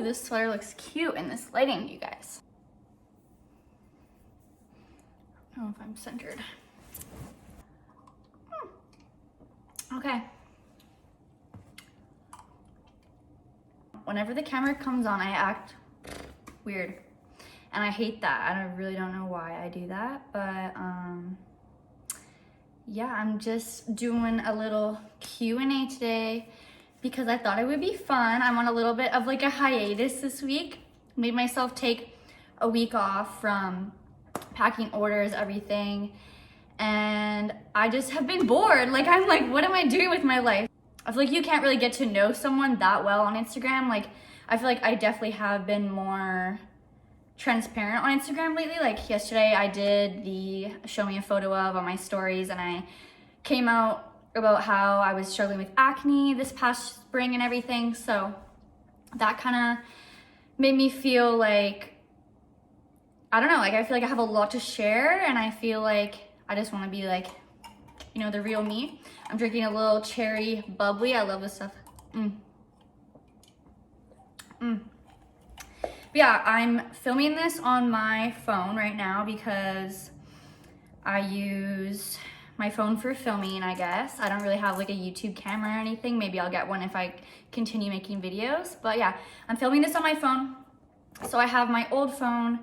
this sweater looks cute in this lighting, you guys. I don't know if I'm centered. Okay. Whenever the camera comes on, I act weird. And I hate that. I really don't know why I do that, but yeah, I'm just doing a little Q&A today because I thought it would be fun. I'm on a little bit of like a hiatus this week. Made myself take a week off from packing orders, everything. And I just have been bored. Like, I'm like, what am I doing with my life? I feel like you can't really get to know someone that well on Instagram. Like, I feel like I definitely have been more transparent on Instagram lately. Like yesterday I did the show me a photo of on my stories, and I came out about how I was struggling with acne this past spring and everything. So that kind of made me feel like, I don't know, like I feel like I have a lot to share, and I feel like I just want to be like, you know, the real me. I'm drinking a little cherry bubbly. I love this stuff. Yeah, I'm filming this on my phone right now because I use my phone for filming, I guess. I don't really have like a YouTube camera or anything. Maybe I'll get one if I continue making videos. But yeah, I'm filming this on my phone. So I have my old phone.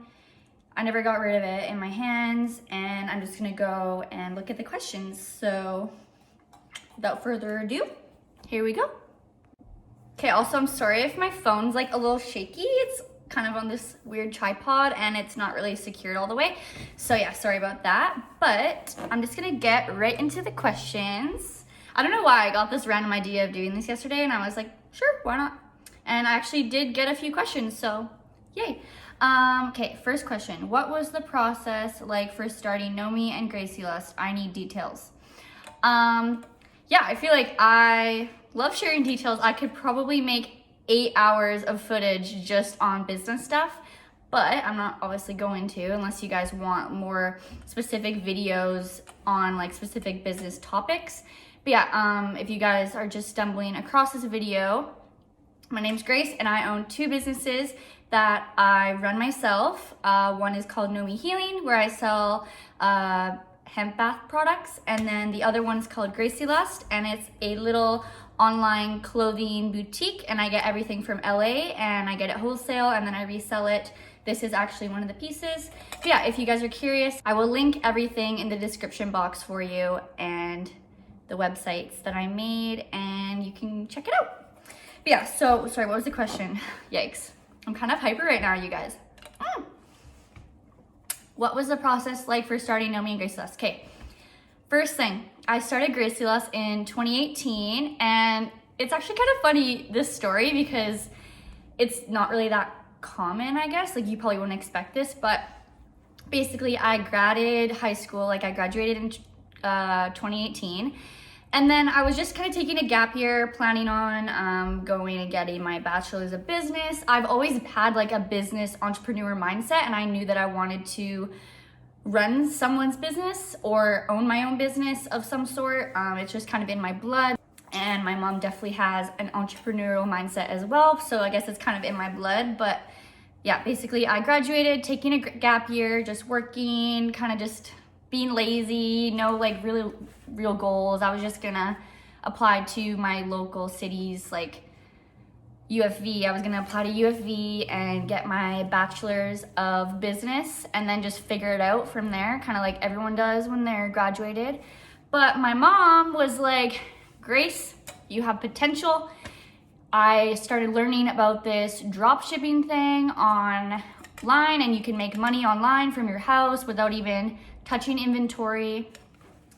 I never got rid of it in my hands, and I'm just gonna go and look at the questions. So without further ado, here we go. Okay, also I'm sorry if my phone's like a little shaky. It's kind of on this weird tripod and it's not really secured all the way. So yeah, sorry about that. But I'm just gonna get right into the questions. I don't know why I got this random idea of doing this yesterday, and I was like, sure, why not? And I actually did get a few questions, so yay. Okay, first question. What was the process like for starting Nomi and Gracie Lust? I need details. Yeah, I feel like I love sharing details. I could probably make 8 hours of footage just on business stuff, but I'm not obviously going to unless you guys want more specific videos on like specific business topics. But yeah, if you guys are just stumbling across this video, my name's Grace and I own 2 businesses that I run myself. One is called Nomi Healing, where I sell hemp bath products, and then the other one is called Gracie Lust, and it's a little online clothing boutique, and I get everything from LA, and I get it wholesale, and then I resell it. This is actually one of the pieces. But yeah, if you guys are curious, I will link everything in the description box for you and the websites that I made, and you can check it out. But yeah, so sorry, what was the question? Yikes. I'm kind of hyper right now, you guys. What was the process like for starting Nomi and Gracie Lust? Okay, first thing, I started Gracie Lust in 2018, and it's actually kind of funny, this story, because it's not really that common, I guess. Like, you probably wouldn't expect this, but basically I graduated high school, like I graduated in 2018. And then I was just kind of taking a gap year, planning on going and getting my bachelor's of business. I've always had like a business entrepreneur mindset, and I knew that I wanted to run someone's business or own my own business of some sort. It's just kind of in my blood, and my mom definitely has an entrepreneurial mindset as well. So I guess it's kind of in my blood. But yeah, basically I graduated, taking a gap year, just working, kind of just being lazy, no like really real goals. I was just gonna apply to my local cities like UFV. I was gonna apply to UFV and get my bachelor's of business and then just figure it out from there, kind of like everyone does when they're graduated. But my mom was like, Grace, you have potential. I started learning about this drop shipping thing online, and you can make money online from your house without even touching inventory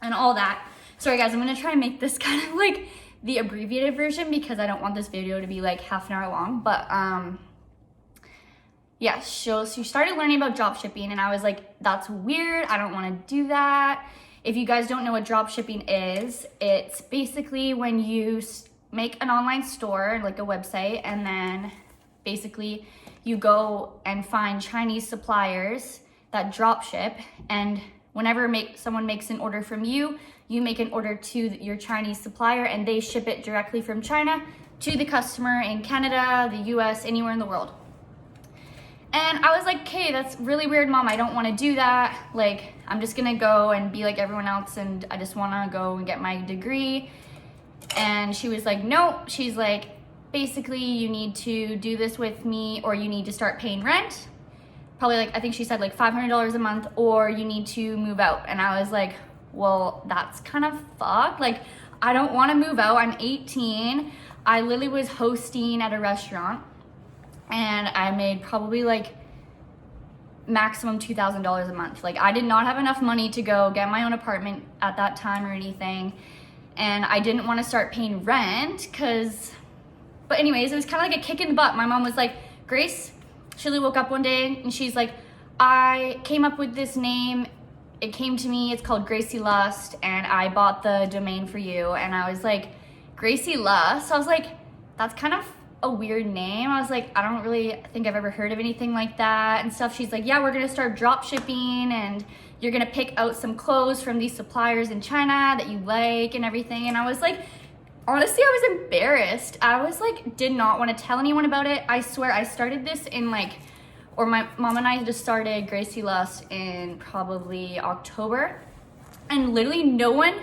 and all that. Sorry guys, I'm gonna try and make this kind of like the abbreviated version because I don't want this video to be like half an hour long. But yeah, so she started learning about drop shipping, and I was like, that's weird, I don't want to do that. If you guys don't know what drop shipping is, it's basically when you make an online store, like a website, and then basically you go and find Chinese suppliers that drop ship, and whenever someone makes an order from you, you make an order to your Chinese supplier, and they ship it directly from China to the customer in Canada, the US, anywhere in the world. And I was like, okay, that's really weird, Mom. I don't want to do that. Like, I'm just going to go and be like everyone else, and I just want to go and get my degree. And she was like, no. She's like, basically, you need to do this with me, or you need to start paying rent. Probably like, I think she said like $500 a month, or you need to move out. And I was like, well, that's kind of fucked. Like, I don't want to move out. I'm 18. I literally was hosting at a restaurant, and I made probably like maximum $2,000 a month. Like, I did not have enough money to go get my own apartment at that time or anything. And I didn't want to start paying rent but anyways, it was kind of like a kick in the butt. My mom was like, Grace, she woke up one day and she's like, I came up with this name. It came to me, it's called Gracie Lust, and I bought the domain for you. And I was like, Gracie Lust? So I was like, that's kind of a weird name. I was like, I don't really think I've ever heard of anything like that and stuff. She's like, yeah, we're gonna start drop shipping, and you're gonna pick out some clothes from these suppliers in China that you like and everything. And I was like, honestly, I was embarrassed. I was like, did not want to tell anyone about it. I swear I started this in my mom and I just started Gracie Lust in probably October. And literally no one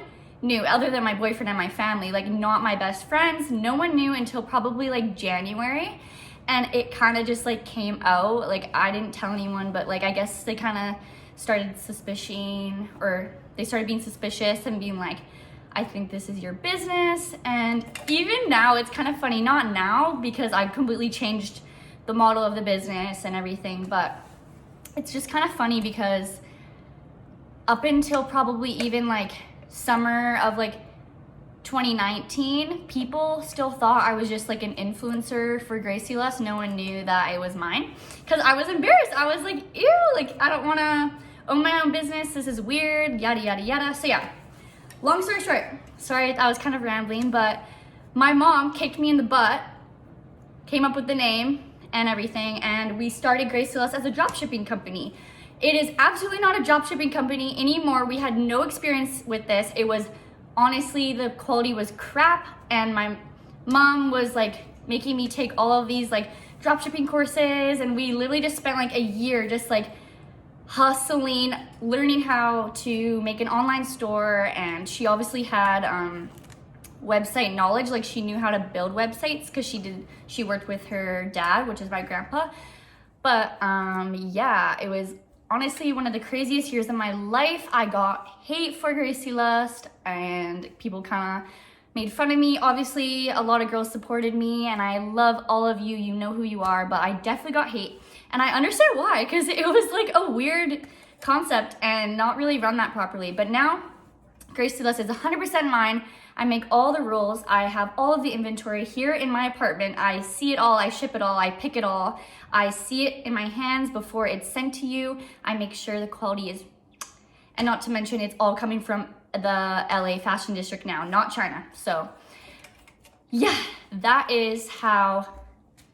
knew, other than my boyfriend and my family, like not my best friends. No one knew until probably like January. And it kind of just like came out. Like, I didn't tell anyone, but like I guess they kind of started suspicion, or they started being suspicious and being like, I think this is your business. And even now, it's kind of funny, not now because I've completely changed the model of the business and everything, but it's just kind of funny because up until probably even like summer of like 2019, people still thought I was just like an influencer for Gracie Lust. No one knew that it was mine because I was embarrassed. I was like, ew, like I don't want to own my own business. This is weird, yada, yada, yada. So yeah, long story short, sorry, I was kind of rambling, but my mom kicked me in the butt, came up with the name and everything, and we started Gracie Lust as a dropshipping company. It is absolutely not a dropshipping company anymore. We had no experience with this. It was, honestly, the quality was crap, and my mom was like making me take all of these like dropshipping courses, and we literally just spent like a year just like hustling, learning how to make an online store. And she obviously had website knowledge, like she knew how to build websites because she worked with her dad, which is my grandpa. But yeah, it was honestly one of the craziest years of my life. I got hate for Gracie Lust, and people kind of made fun of me. Obviously, a lot of girls supported me, and I love all of you. You know who you are, but I definitely got hate. And I understand why, because it was like a weird concept and not really run that properly. But now, Gracie Lust is 100% mine. I make all the rules. I have all of the inventory here in my apartment. I see it all, I ship it all, I pick it all. I see it in my hands before it's sent to you. I make sure the quality is, and not to mention it's all coming from the LA fashion district now, not China. So yeah, that is how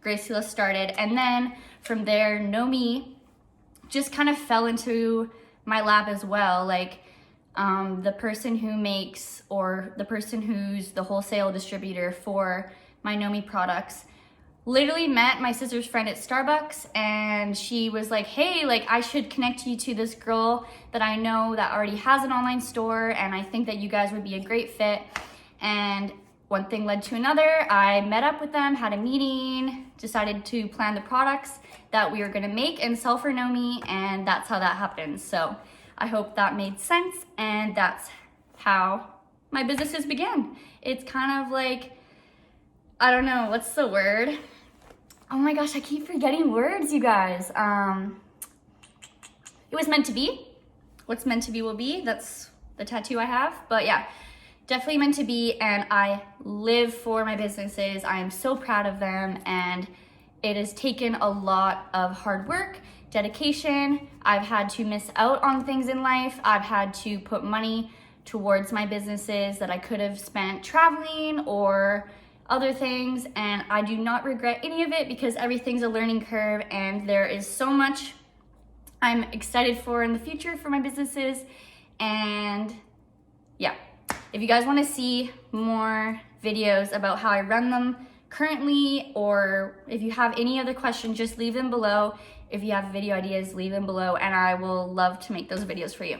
Gracie Lust started. And then from there, Nomi just kind of fell into my lap as well. Like, the person who makes, or the person who's the wholesale distributor for my Nomi products, literally met my sister's friend at Starbucks, and she was like, hey, like I should connect you to this girl that I know that already has an online store, and I think that you guys would be a great fit. And one thing led to another. I met up with them, had a meeting, decided to plan the products that we were gonna make and sell for Nomi, and that's how that happened. So I hope that made sense, and that's how my businesses began. It's kind of like, I don't know, what's the word? Oh my gosh, I keep forgetting words, you guys. It was meant to be. What's meant to be will be. That's the tattoo I have. But yeah, definitely meant to be, and I live for my businesses. I am so proud of them, and it has taken a lot of hard work, dedication. I've had to miss out on things in life. I've had to put money towards my businesses that I could have spent traveling or other things, and I do not regret any of it because everything's a learning curve, and there is so much I'm excited for in the future for my businesses. And yeah, if you guys want to see more videos about how I run them, currently, or if you have any other questions, just leave them below. If you have video ideas, leave them below, and I will love to make those videos for you.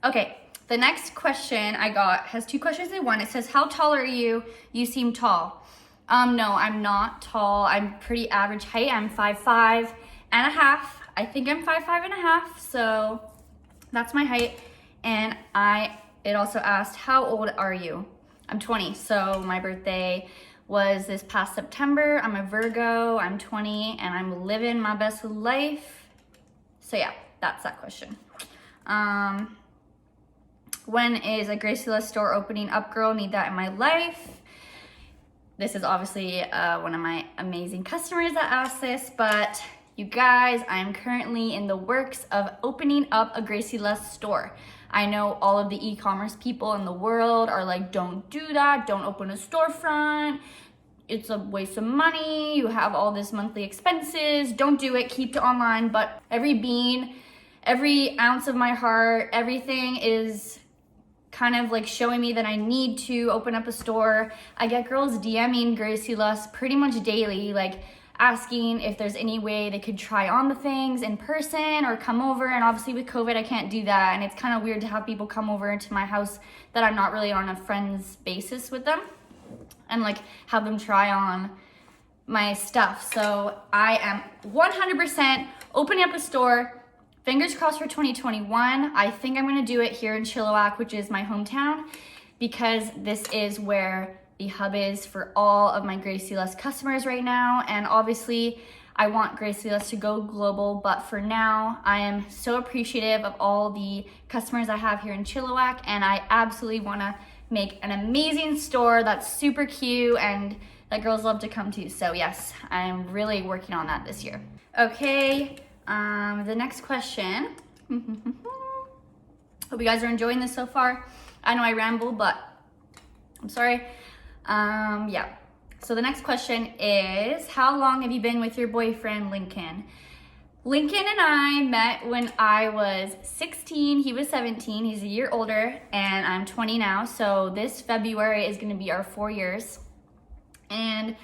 Okay, the next question I got has 2 questions in one. It says, how tall are you? You seem tall. No, I'm not tall. I'm pretty average height. I'm 5'5" and a half. I think I'm 5'5" and a half, so that's my height. And it also asked, how old are you? I'm 20, so my birthday was this past September. I'm a Virgo, I'm 20, and I'm living my best life. So yeah, that's that question. When is a Graciela store opening up, girl? Need that in my life. This is obviously one of my amazing customers that asked this, but you guys, I'm currently in the works of opening up a Graciela store. I know all of the e-commerce people in the world are like, don't do that, don't open a storefront. It's a waste of money. You have all this monthly expenses. Don't do it, keep it online. But every bean, every ounce of my heart, everything is kind of like showing me that I need to open up a store. I get girls DMing Graciela pretty much daily, like asking if there's any way they could try on the things in person or come over. And obviously with COVID, I can't do that. And it's kind of weird to have people come over into my house that I'm not really on a friend's basis with them and like have them try on my stuff. So I am 100% opening up a store. Fingers crossed for 2021. I think I'm gonna do it here in Chilliwack, which is my hometown, because this is where the hub is for all of my Graciela customers right now. And obviously I want Graciela to go global, but for now, I am so appreciative of all the customers I have here in Chilliwack, and I absolutely wanna make an amazing store that's super cute and that girls love to come to. So yes, I'm really working on that this year. Okay. The next question. Hope you guys are enjoying this so far. I know I ramble, but I'm sorry. Yeah. So the next question is, how long have you been with your boyfriend, Lincoln? Lincoln and I met when I was 16, he was 17, he's a year older, and I'm 20 now. So this February is gonna be our 4 years. And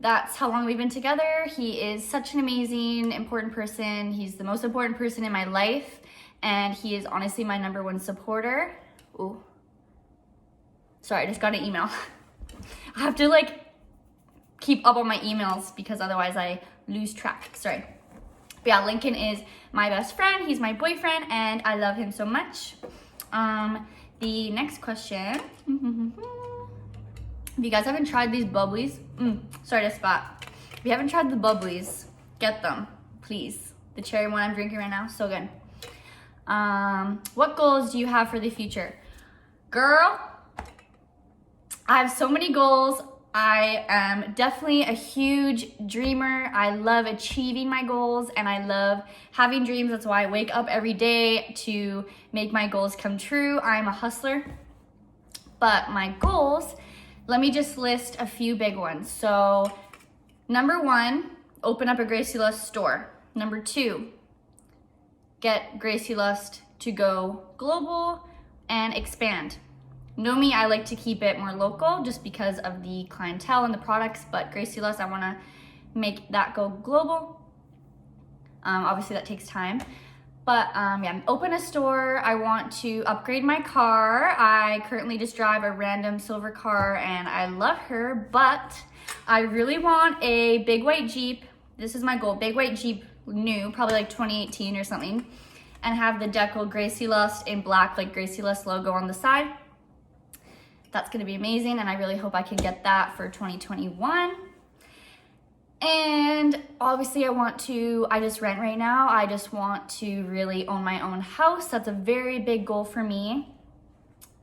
that's how long we've been together. He is such an amazing, important person. He's the most important person in my life, and he is honestly my #1 supporter. Ooh. Sorry, I just got an email. I have to like keep up on my emails because otherwise I lose track. Sorry. But yeah, Lincoln is my best friend. He's my boyfriend, and I love him so much. The next question. If you guys haven't tried these bubblies, sorry to spot. If you haven't tried the bubblies, get them, please. The cherry one I'm drinking right now, so good. What goals do you have for the future? Girl, I have so many goals. I am definitely a huge dreamer. I love achieving my goals, and I love having dreams. That's why I wake up every day to make my goals come true. I'm a hustler. But my goals, let me just list a few big ones. So #1, open up a Graciela store. #2, get Graciela to go global and expand. Know me, I like to keep it more local just because of the clientele and the products, but Graciela, I wanna make that go global. Obviously that takes time. But yeah, open a store. I want to upgrade my car. I currently just drive a random silver car and I love her, but I really want a big white Jeep. This is my goal, big white Jeep, new, probably like 2018 or something, and have the decal Graciela in black, like Graciela logo on the side. That's gonna be amazing, and I really hope I can get that for 2021. And obviously I just rent right now. I just want to really own my own house. That's a very big goal for me.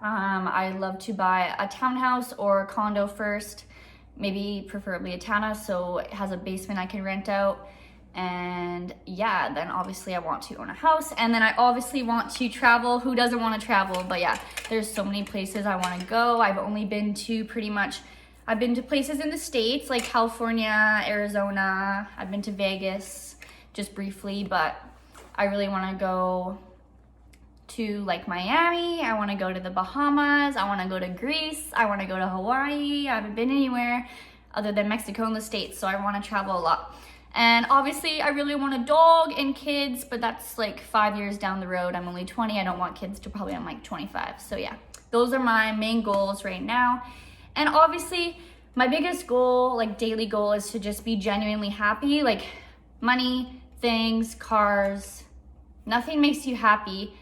I love to buy a townhouse or a condo first, maybe preferably a townhouse so it has a basement I can rent out. And yeah, then obviously I want to own a house, and then I obviously want to travel. Who doesn't want to travel? But yeah, there's so many places I want to go. I've only been to I've been to places in the States like California, Arizona. I've been to Vegas just briefly, but I really want to go to like Miami. I want to go to the Bahamas. I want to go to Greece. I want to go to Hawaii. I haven't been anywhere. other than Mexico and the States, so I want to travel a lot. And obviously I really want a dog and kids, but that's like 5 years down the road. I'm only 20. I don't want kids till probably I'm like 25. So yeah, those are my main goals right now. And obviously my biggest goal, like daily goal, is to just be genuinely happy. Like money, things, cars, nothing makes you happy.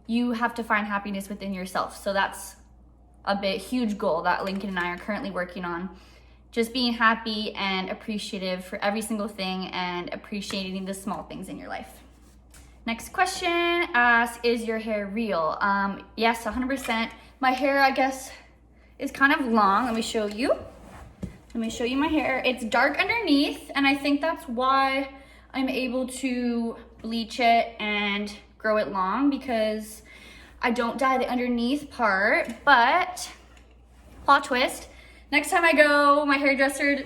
You have to find happiness within yourself. So that's a huge goal that Lincoln and I are currently working on. Just being happy and appreciative for every single thing and appreciating the small things in your life. Next question asks, is your hair real? Yes, 100%. My hair, I guess, is kind of long. Let me show you. Let me show you my hair. It's dark underneath, and I think that's why I'm able to bleach it and grow it long, because I don't dye the underneath part. But plot twist, next time I go, my hairdresser,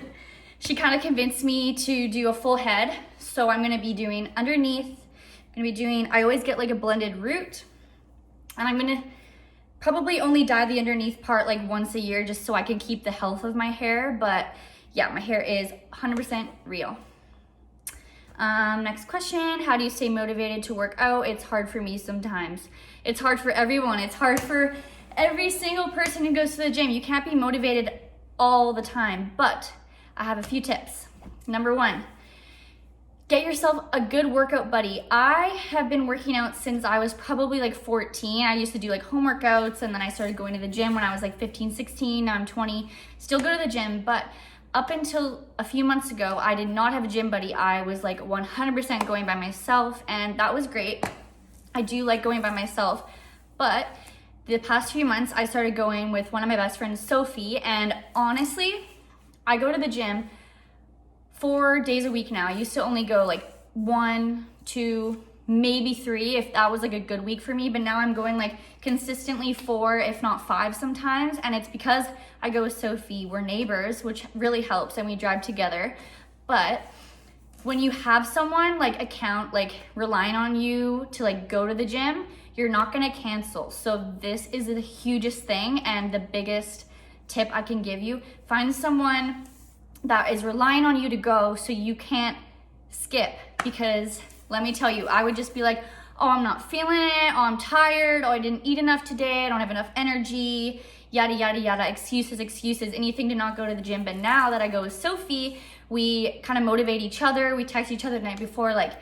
she kind of convinced me to do a full head. So I'm gonna be doing underneath, I always get like a blended root, and I'm gonna probably only dye the underneath part like once a year just so I can keep the health of my hair. But yeah, my hair is 100% real. Next question, how do you stay motivated to work out? It's hard for me sometimes. It's hard for everyone. It's hard for every single person who goes to the gym. You can't be motivated all the time, but I have a few tips. Number one, get yourself a good workout buddy. I have been working out since I was probably like 14. I used to do like home workouts, and then I started going to the gym when I was like 15, 16. Now I'm 20. Still go to the gym, but up until a few months ago, I did not have a gym buddy. I was like 100% going by myself, and that was great. I do like going by myself, but the past few months I started going with one of my best friends, Sophie, and honestly, I go to the gym 4 days a week now. I used to only go like 1, 2, maybe 3 if that was like a good week for me, but now I'm going like consistently 4, if not 5 sometimes, and it's because I go with Sophie. We're neighbors, which really helps, and we drive together. But when you have someone like relying on you to like go to the gym, you're not gonna cancel. So this is the hugest thing and the biggest tip I can give you. Find someone that is relying on you to go so you can't skip, because let me tell you, I would just be like, oh, I'm not feeling it, oh, I'm tired, oh, I didn't eat enough today, I don't have enough energy, yada, yada, yada, excuses, anything to not go to the gym. But now that I go with Sophie, we kind of motivate each other. We text each other the night before, like,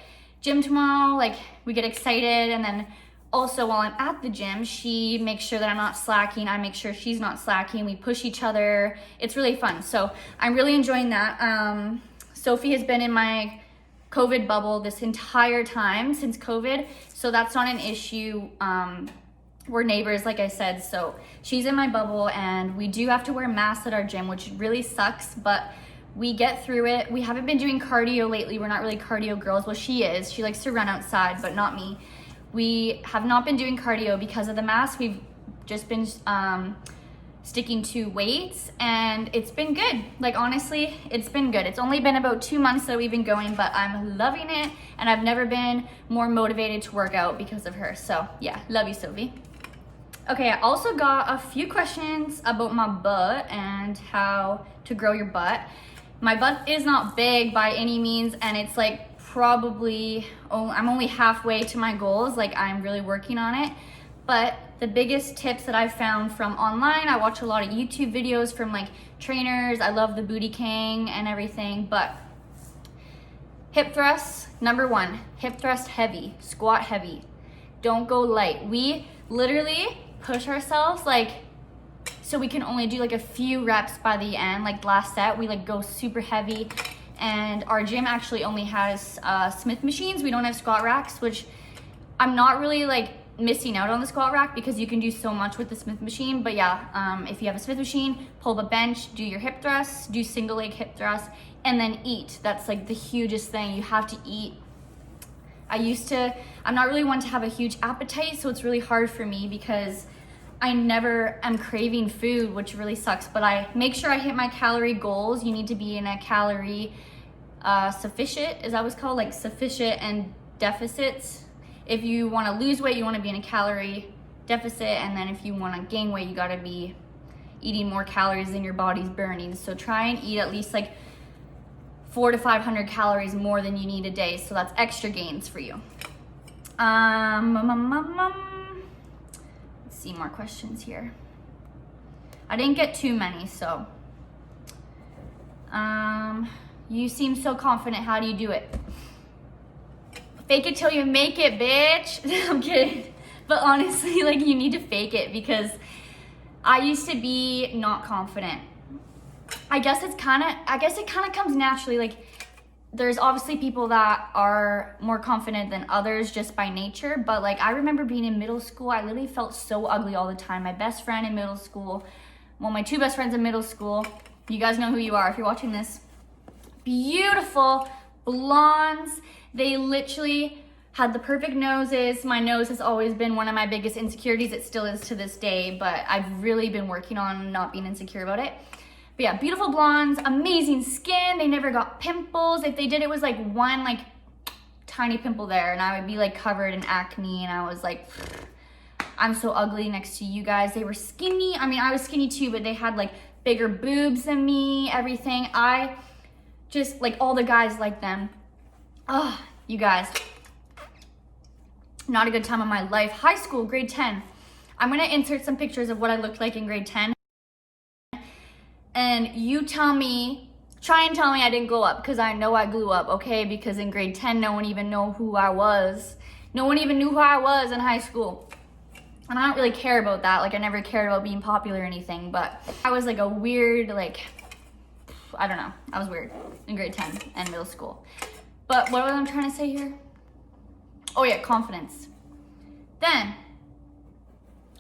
gym tomorrow, like, we get excited. And then also while I'm at the gym, she makes sure that I'm not slacking. I make sure she's not slacking. We push each other. It's really fun. So I'm really enjoying that. Sophie has been in my COVID bubble this entire time since COVID, so that's not an issue. We're neighbors, like I said, so she's in my bubble, and we do have to wear masks at our gym, which really sucks, but we get through it. We haven't been doing cardio lately. We're not really cardio girls. Well, she is. She likes to run outside, but not me. We have not been doing cardio because of the mask. We've just been sticking to weights, and it's been good. Like, honestly, it's been good. It's only been about 2 months that we've been going, but I'm loving it, and I've never been more motivated to work out because of her. So yeah, love you, Sophie. Okay, I also got a few questions about my butt and how to grow your butt. My butt is not big by any means, and it's like probably, I'm only halfway to my goals. Like, I'm really working on it. But the biggest tips that I've found from online, I watch a lot of YouTube videos from like trainers. I love the Booty King and everything, but hip thrusts, number 1, hip thrust heavy, squat heavy. Don't go light. We literally push ourselves like, so we can only do like a few reps by the end. Like last set, we like go super heavy, and our gym actually only has Smith machines. We don't have squat racks, which I'm not really like missing out on the squat rack because you can do so much with the Smith machine. But yeah, if you have a Smith machine, pull up a bench, do your hip thrusts, do single leg hip thrusts, and then eat. That's like the hugest thing. You have to eat. I'm not really one to have a huge appetite, so it's really hard for me because I never am craving food, which really sucks, but I make sure I hit my calorie goals. You need to be in a calorie sufficient, is that what's called? Like sufficient and deficits. If you want to lose weight, you want to be in a calorie deficit, and then if you want to gain weight, you got to be eating more calories than your body's burning. So try and eat at least like 400 to 500 calories more than you need a day. So that's extra gains for you. Let's see more questions here. I didn't get too many, so. You seem so confident. How do you do it? Fake it till you make it, bitch. I'm kidding. But honestly, like, you need to fake it, because I used to be not confident. I guess it kind of comes naturally. Like, there's obviously people that are more confident than others just by nature. But like, I remember being in middle school, I literally felt so ugly all the time. My best friend in middle school, well, my two best friends in middle school, you guys know who you are if you're watching this. Beautiful blondes. They literally had the perfect noses. My nose has always been one of my biggest insecurities. It still is to this day, but I've really been working on not being insecure about it. But yeah, beautiful blondes, amazing skin. They never got pimples. If they did, it was like one like tiny pimple there, and I would be like covered in acne, and I was like, I'm so ugly next to you guys. They were skinny. I mean, I was skinny too, but they had like bigger boobs than me, everything. I just, like, all the guys like them. Oh, you guys. Not a good time of my life. High school, grade 10. I'm gonna insert some pictures of what I looked like in grade 10. And you tell me, try and tell me I didn't glow up, because I know I grew up, okay? Because in grade 10, no one even knew who I was. No one even knew who I was in high school. And I don't really care about that. Like, I never cared about being popular or anything, but I was like a weird, like, I don't know. I was weird in grade 10 and middle school. But what was I trying to say here? Oh yeah, confidence. Then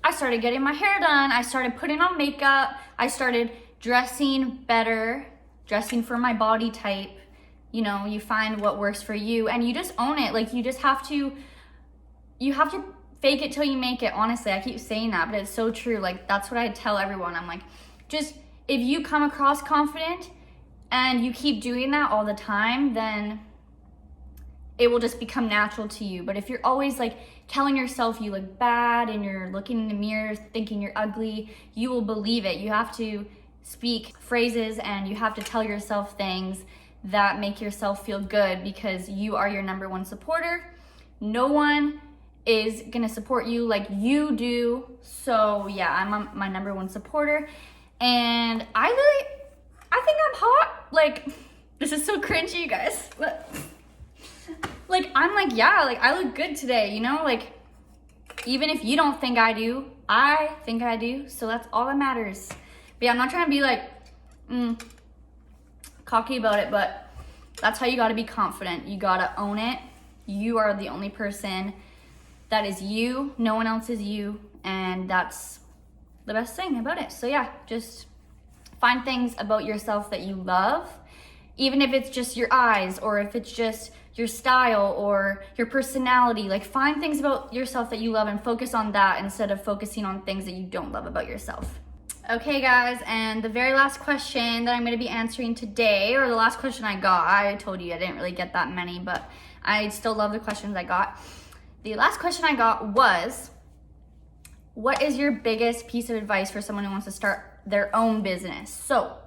I started getting my hair done. I started putting on makeup. I started dressing better, dressing for my body type. You know, you find what works for you and you just own it. Like, you have to fake it till you make it. Honestly, I keep saying that, but it's so true. Like, that's what I tell everyone. I'm like, just, if you come across confident and you keep doing that all the time, then it will just become natural to you. But if you're always like telling yourself you look bad and you're looking in the mirror thinking you're ugly, you will believe it. You have to speak phrases and you have to tell yourself things that make yourself feel good, because you are your number one supporter. No one is gonna support you like you do. So yeah, I'm my number one supporter. And I think I'm hot. Like, this is so cringy, you guys. Like, I'm like, yeah, like, I look good today, you know? Like, even if you don't think I do, I think I do. So that's all that matters. But yeah, I'm not trying to be like cocky about it, but that's how you gotta be confident. You gotta own it. You are the only person that is you. No one else is you. And that's the best thing about it. So yeah, just find things about yourself that you love, even if it's just your eyes or if it's just your style or your personality. Like, find things about yourself that you love and focus on that instead of focusing on things that you don't love about yourself. Okay guys, and the very last question that I'm going to be answering today, or the last question I got, I told you I didn't really get that many, but I still love the questions I got. The last question I got was, what is your biggest piece of advice for someone who wants to start their own business? So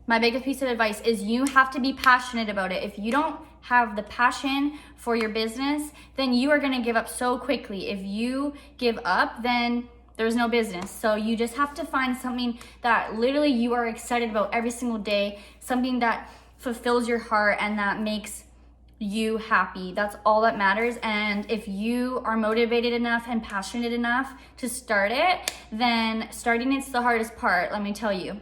my biggest piece of advice is you have to be passionate about it. If you don't have the passion for your business, then you are going to give up so quickly. If you give up, then there's no business. So you just have to find something that literally you are excited about every single day, something that fulfills your heart and that makes you happy. That's all that matters. And if you are motivated enough and passionate enough to start it, then starting it's the hardest part, let me tell you.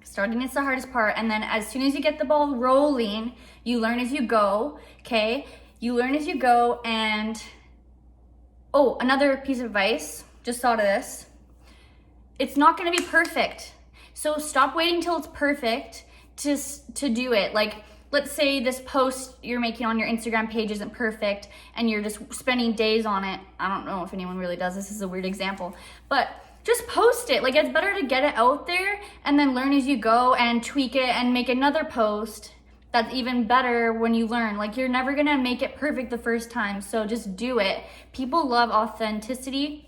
Starting is the hardest part, and then as soon as you get the ball rolling, you learn as you go, okay? You learn as you go. And oh, another piece of advice, just thought of this. It's not gonna be perfect. So stop waiting till it's perfect to do it. Like, let's say this post you're making on your Instagram page isn't perfect and you're just spending days on it. I don't know if anyone really does. This is a weird example, but just post it. Like, it's better to get it out there and then learn as you go and tweak it and make another post that's even better when you learn. Like, you're never gonna make it perfect the first time, so just do it. People love authenticity.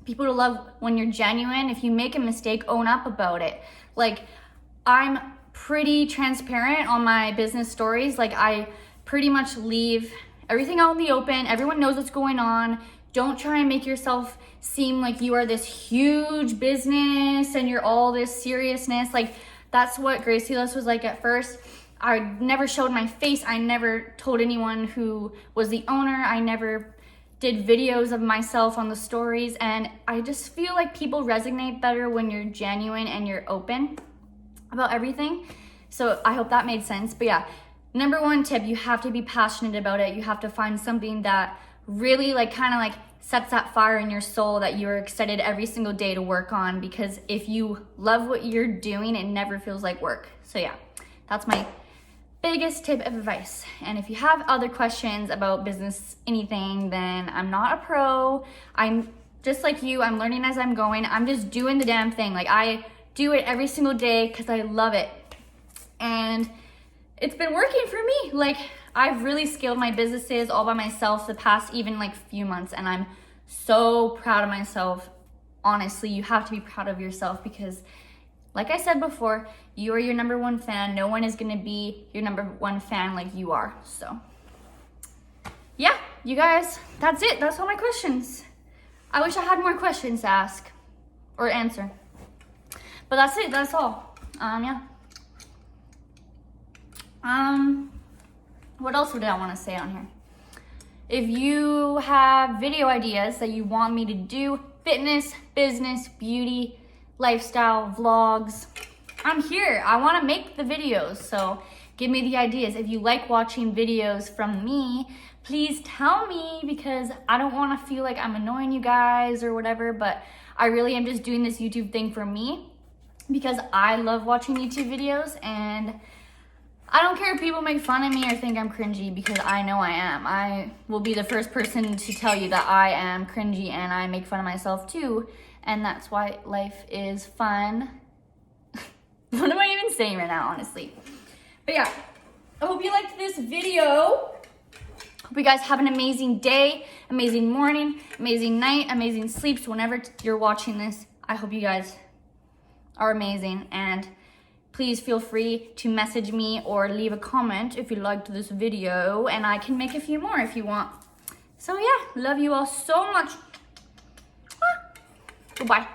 people to love when you're genuine. If you make a mistake, own up about it. Like, I'm pretty transparent on my business stories. Like, I pretty much leave everything out in the open. Everyone knows what's going on. Don't try and make yourself seem like you are this huge business and you're all this seriousness. Like, that's what Gracyless was like at first. I never showed my face. I never told anyone who was the owner. I never did videos of myself on the stories, and I just feel like people resonate better when you're genuine and you're open about everything. So I hope that made sense. But yeah, number one tip, you have to be passionate about it. You have to find something that really like kind of like sets that fire in your soul that you're excited every single day to work on, because if you love what you're doing, it never feels like work. So yeah, that's my biggest tip of advice. And if you have other questions about business, anything, then I'm not a pro. I'm just like you. I'm learning as I'm going. I'm just doing the damn thing. Like, I do it every single day because I love it. And it's been working for me. Like, I've really scaled my businesses all by myself the past even like few months. And I'm so proud of myself. Honestly, you have to be proud of yourself because, like I said before, you are your number one fan. No one is gonna be your number one fan like you are. So yeah, you guys, that's it. That's all my questions. I wish I had more questions to ask or answer. But that's it, that's all. Yeah. What else would I wanna say on here? If you have video ideas that you want me to do, fitness, business, beauty, lifestyle, vlogs, I'm here. I want to make the videos, so give me the ideas. If you like watching videos from me, please tell me, because I don't want to feel like I'm annoying you guys or whatever, but I really am just doing this YouTube thing for me because I love watching YouTube videos, and I don't care if people make fun of me or think I'm cringy, because I know I am. I will be the first person to tell you that I am cringy and I make fun of myself too. And that's why life is fun. What am I even saying right now, honestly? But yeah, I hope you liked this video. Hope you guys have an amazing day, amazing morning, amazing night, amazing sleeps whenever you're watching this. I hope you guys are amazing. And please feel free to message me or leave a comment if you liked this video, and I can make a few more if you want. So yeah, love you all so much. Goodbye.